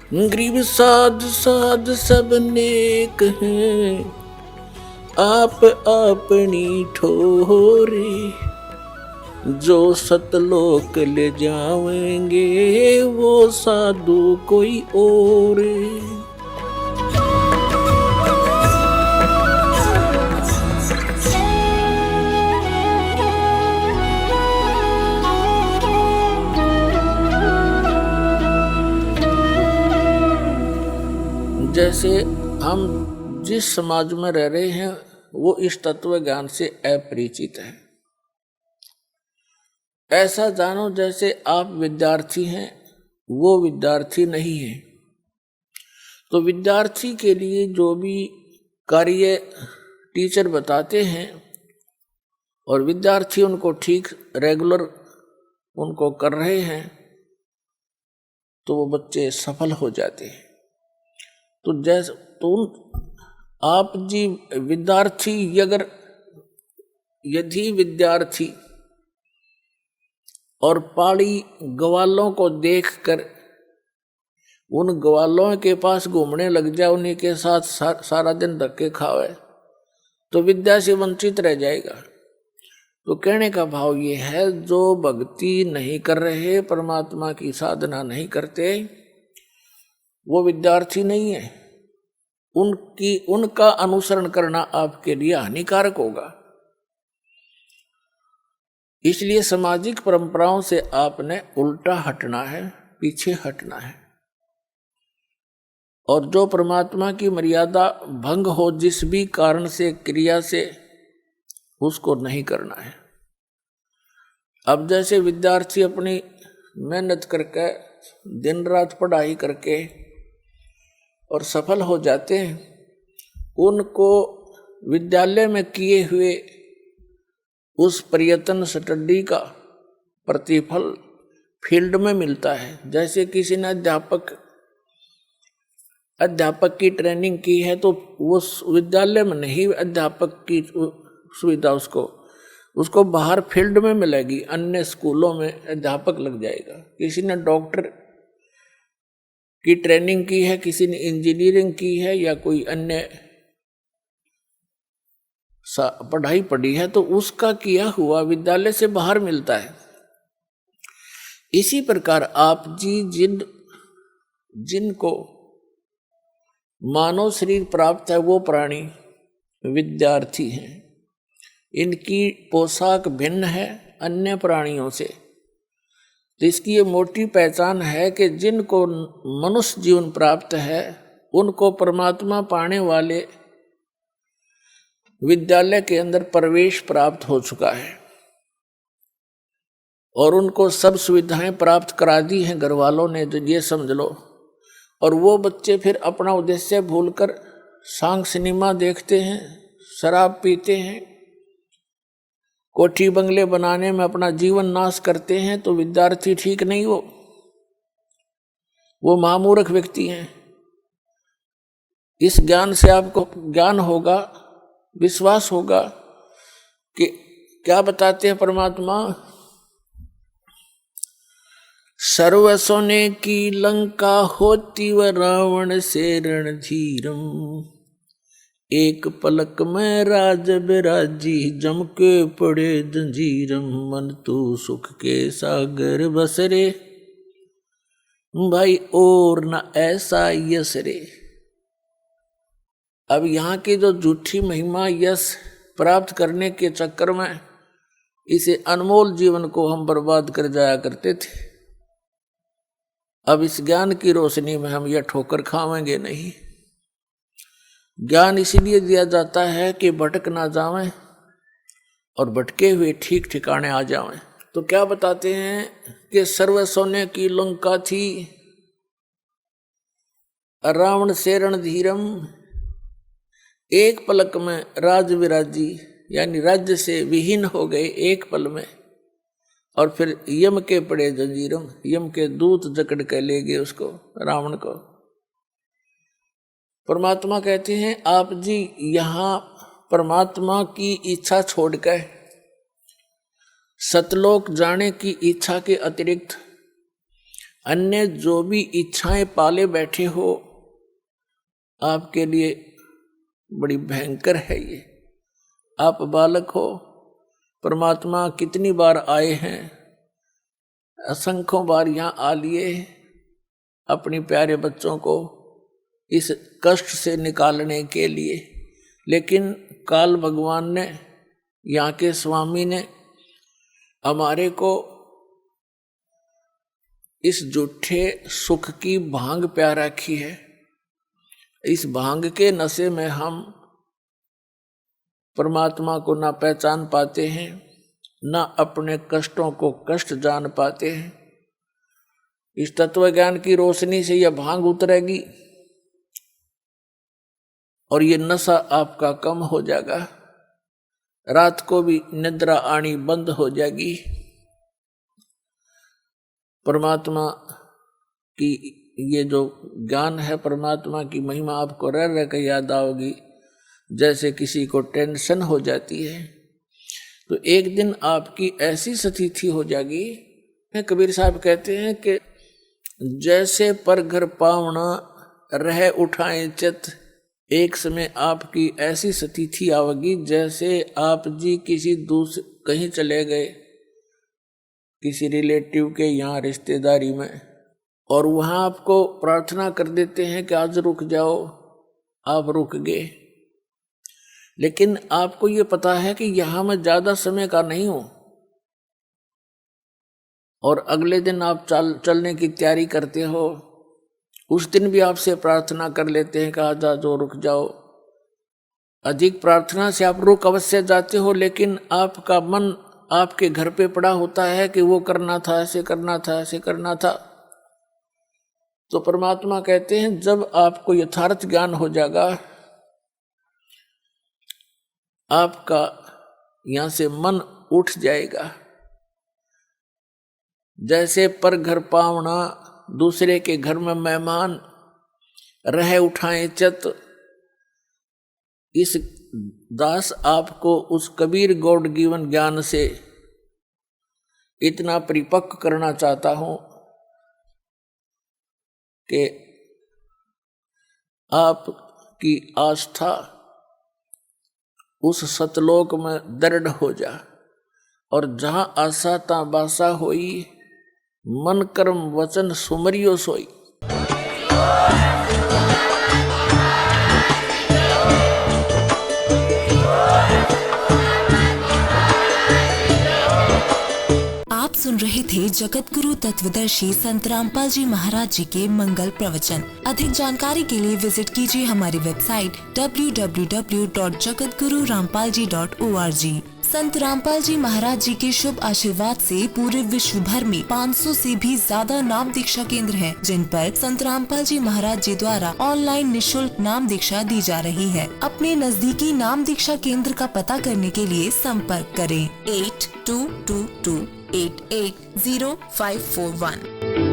गरीब साध साध सब नेक हैं, आप अपनी ठोरे। जो सतलोक ले जावेंगे वो साधु कोई और। जैसे हम जिस समाज में रह रहे हैं वो इस तत्व ज्ञान से अपरिचित है। ऐसा जानो जैसे आप विद्यार्थी हैं, वो विद्यार्थी नहीं है। तो विद्यार्थी के लिए जो भी कार्य टीचर बताते हैं और विद्यार्थी उनको ठीक रेगुलर उनको कर रहे हैं तो वो बच्चे सफल हो जाते हैं। तो जैसे तो आप जी विद्यार्थी यदि विद्यार्थी और पहाड़ी ग्वालों को देखकर उन ग्वालों के पास घूमने लग जाए, उन्हीं के साथ सारा दिन धक्के खावे तो विद्या से वंचित रह जाएगा। तो कहने का भाव ये है, जो भक्ति नहीं कर रहे, परमात्मा की साधना नहीं करते, वो विद्यार्थी नहीं है। उनका अनुसरण करना आपके लिए हानिकारक होगा। इसलिए सामाजिक परंपराओं से आपने उल्टा हटना है, पीछे हटना है। और जो परमात्मा की मर्यादा भंग हो जिस भी कारण से, क्रिया से, उसको नहीं करना है। अब जैसे विद्यार्थी अपनी मेहनत करके दिन रात पढ़ाई करके और सफल हो जाते हैं, उनको विद्यालय में किए हुए उस प्रयत्न स्टडी का प्रतिफल फील्ड में मिलता है। जैसे किसी ने अध्यापक की ट्रेनिंग की है तो उस विद्यालय में नहीं अध्यापक की सुविधा उसको बाहर फील्ड में मिलेगी, अन्य स्कूलों में अध्यापक लग जाएगा। किसी ने डॉक्टर की ट्रेनिंग की है, किसी ने इंजीनियरिंग की है या कोई अन्य पढ़ाई पढ़ी है तो उसका किया हुआ विद्यालय से बाहर मिलता है। इसी प्रकार आप जी जिनको मानव शरीर प्राप्त है वो प्राणी विद्यार्थी हैं। इनकी पोशाक भिन्न है अन्य प्राणियों से। तो इसकी ये मोटी पहचान है कि जिनको मनुष्य जीवन प्राप्त है उनको परमात्मा पाने वाले विद्यालय के अंदर प्रवेश प्राप्त हो चुका है और उनको सब सुविधाएं प्राप्त करा दी हैं घर वालों ने, तो ये समझ लो। और वो बच्चे फिर अपना उद्देश्य भूलकर सांग सिनेमा देखते हैं, शराब पीते हैं, कोठी बंगले बनाने में अपना जीवन नाश करते हैं। तो विद्यार्थी ठीक नहीं, वो महामूर्ख व्यक्ति हैं। इस ज्ञान से आपको ज्ञान होगा, विश्वास होगा कि क्या बताते हैं परमात्मा, सर्व सोने की लंका होती व रावण से रणधीरम, एक पलक में राज बिराजी जम के पड़े जंजीरम, मन तू सुख के सागर बसरे भाई और न ऐसा यश रे। अब यहाँ की जो झूठी महिमा यश प्राप्त करने के चक्कर में इसे अनमोल जीवन को हम बर्बाद कर जाया करते थे। अब इस ज्ञान की रोशनी में हम यह ठोकर खाएंगे नहीं। ज्ञान इसीलिए दिया जाता है कि भटक ना जावें और भटके हुए ठीक ठिकाने आ जावें। तो क्या बताते हैं कि सर्व सोने की लंका थी, रावण से रणधीरम, एक पलक में राज विराजी, यानी राज्य से विहीन हो गए एक पल में। और फिर यम के पड़े जंजीरम, यम के दूत जकड़ के ले गए उसको, रावण को। परमात्मा कहते हैं आप जी यहाँ परमात्मा की इच्छा छोड़कर सतलोक जाने की इच्छा के अतिरिक्त अन्य जो भी इच्छाएं पाले बैठे हो, आपके लिए बड़ी भयंकर है ये। आप बालक हो, परमात्मा कितनी बार आए हैं, असंख्यों बार यहाँ आ लिए अपने प्यारे बच्चों को इस कष्ट से निकालने के लिए, लेकिन काल भगवान ने, यहाँ के स्वामी ने हमारे को इस झूठे सुख की भांग प्या रखी है। इस भांग के नशे में हम परमात्मा को ना पहचान पाते हैं, ना अपने कष्टों को कष्ट जान पाते हैं। इस तत्व ज्ञान की रोशनी से यह भांग उतरेगी और ये नशा आपका कम हो जाएगा। रात को भी निद्रा आनी बंद हो जाएगी। परमात्मा की ये जो ज्ञान है, परमात्मा की महिमा आपको रह रह के याद आओगी। जैसे किसी को टेंशन हो जाती है तो एक दिन आपकी ऐसी स्थिति हो जाएगी, कबीर साहब कहते हैं कि जैसे पर घर पावना रह उठाए चित, एक समय आपकी ऐसी स्थिति आवेगी जैसे आप जी किसी दूसरे कहीं चले गए, किसी रिलेटिव के यहाँ रिश्तेदारी में, और वहाँ आपको प्रार्थना कर देते हैं कि आज रुक जाओ, आप रुक गए। लेकिन आपको ये पता है कि यहाँ मैं ज़्यादा समय का नहीं हूँ, और अगले दिन आप चलने की तैयारी करते हो। उस दिन भी आपसे प्रार्थना कर लेते हैं कि आज जो रुक जाओ। अधिक प्रार्थना से आप रुक अवश्य जाते हो, लेकिन आपका मन आपके घर पे पड़ा होता है कि वो करना था, ऐसे करना था, ऐसे करना था। तो परमात्मा कहते हैं जब आपको यथार्थ ज्ञान हो जाएगा, आपका यहाँ से मन उठ जाएगा। जैसे पर घर पावना, दूसरे के घर में मेहमान, रह उठाए चित, इस दास आपको उस कबीर गॉड गिवन ज्ञान से इतना परिपक्व करना चाहता हूं कि आपकी आस्था उस सतलोक में दृढ़ हो जा, और जहां आशा ता बासा होई, मन कर्म वचन सुमरियो सोई। आप सुन रहे थे जगत गुरु तत्वदर्शी संत रामपाल जी महाराज जी के मंगल प्रवचन। अधिक जानकारी के लिए विजिट कीजिए हमारी वेबसाइट www.jagatgururampalji.org। संत रामपाल जी महाराज जी के शुभ आशीर्वाद से पूरे विश्व भर में 500 से भी ज्यादा नाम दीक्षा केंद्र हैं, जिन पर संत रामपाल जी महाराज जी द्वारा ऑनलाइन निशुल्क नाम दीक्षा दी जा रही है। अपने नजदीकी नाम दीक्षा केंद्र का पता करने के लिए संपर्क करें 8222880541।